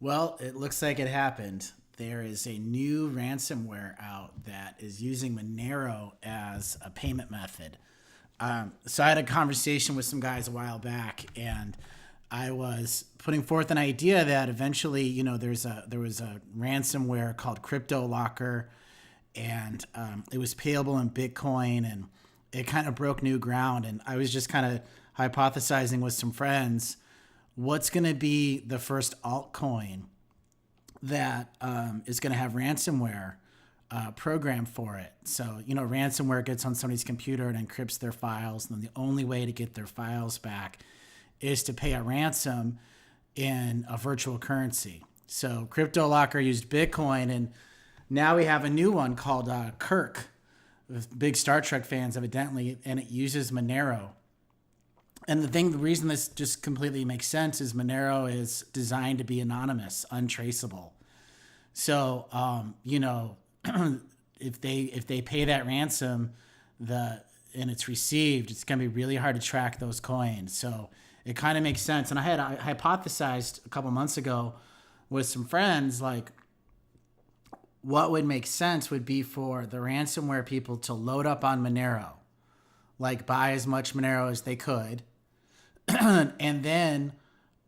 Well, it looks like it happened. There is a new ransomware out that is using Monero as a payment method. So I had a conversation with some guys a while back, and I was putting forth an idea that eventually, there was a ransomware called Crypto Locker, and it was payable in Bitcoin, and it kind of broke new ground. And I was just kind of hypothesizing with some friends, what's going to be the first altcoin that is going to have ransomware programmed for it. So, ransomware gets on somebody's computer and encrypts their files. And then the only way to get their files back is to pay a ransom in a virtual currency. So Crypto Locker used Bitcoin, and now we have a new one called Kirk, with big Star Trek fans evidently, and it uses Monero. And the reason this just completely makes sense is Monero is designed to be anonymous, untraceable. So, if they pay that ransom, and it's received, it's going to be really hard to track those coins. So it kind of makes sense. And I hypothesized a couple months ago with some friends, like, what would make sense would be for the ransomware people to load up on Monero, like buy as much Monero as they could, and then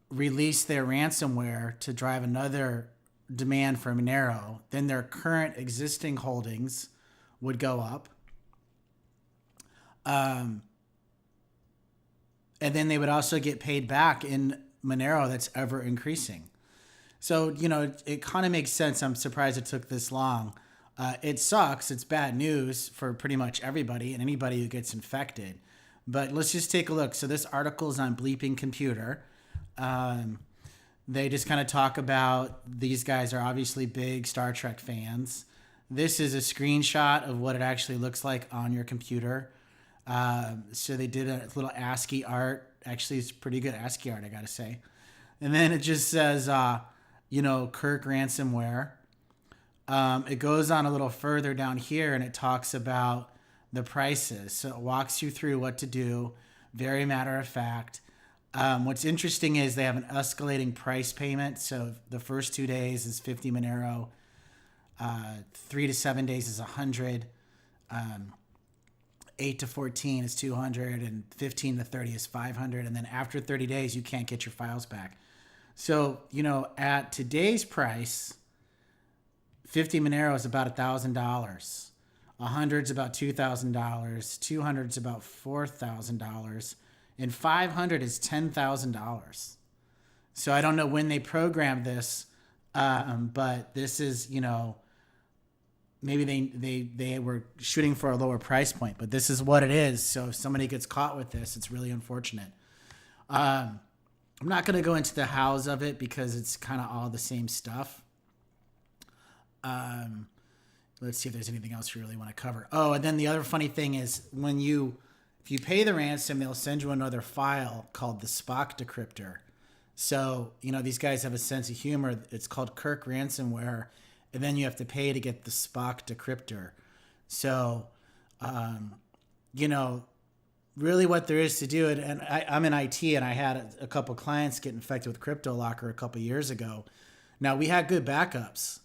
release their ransomware to drive another demand for Monero. Then their current existing holdings would go up. And then they would also get paid back in Monero that's ever increasing. So, it kind of makes sense. I'm surprised it took this long. It sucks. It's bad news for pretty much everybody and anybody who gets infected. But let's just take a look. So this article is on Bleeping Computer. They just kind of talk about, these guys are obviously big Star Trek fans. This is a screenshot of what it actually looks like on your computer. So they did a little ASCII art. Actually, it's pretty good ASCII art, I got to say. And then it just says, Kirk Ransomware. It goes on a little further down here, and it talks about the prices. So it walks you through what to do. Very matter of fact. What's interesting is they have an escalating price payment. So the first 2 days is 50 Monero. 3 to 7 days is 100. 8 to 14 is 200, and 15 to 30 is 500. And then after 30 days, you can't get your files back. So, at today's price, 50 Monero is about $1,000. 100 is about $2,000. 200 is about $4,000. And 500 is $10,000. So I don't know when they programmed this, but this is, maybe they were shooting for a lower price point, but this is what it is. So if somebody gets caught with this, it's really unfortunate. I'm not going to go into the hows of it because it's kind of all the same stuff. Let's see if there's anything else you really want to cover. Oh, and then the other funny thing is if you pay the ransom, they'll send you another file called the Spock Decryptor. So, these guys have a sense of humor. It's called Kirk Ransomware, and then you have to pay to get the Spock Decryptor. So, really what there is to do it. And I'm in IT, and I had a couple clients get infected with Crypto Locker a couple years ago. Now, we had good backups,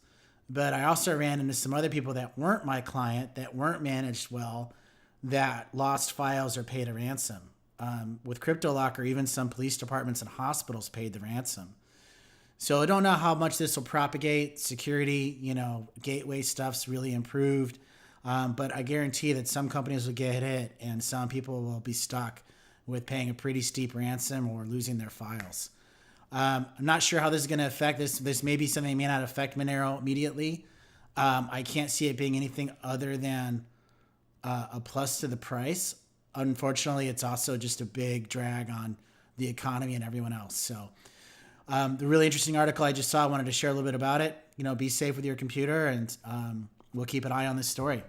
but I also ran into some other people that weren't my client, that weren't managed well, that lost files or paid a ransom. With Crypto Locker, even some police departments and hospitals paid the ransom. So I don't know how much this will propagate. Security, gateway stuff's really improved. But I guarantee that some companies will get hit and some people will be stuck with paying a pretty steep ransom or losing their files. I'm not sure how this is going to affect this. This may be something that may not affect Monero immediately. I can't see it being anything other than a plus to the price. Unfortunately, it's also just a big drag on the economy and everyone else. So the really interesting article I just saw, I wanted to share a little bit about it. Be safe with your computer, and we'll keep an eye on this story.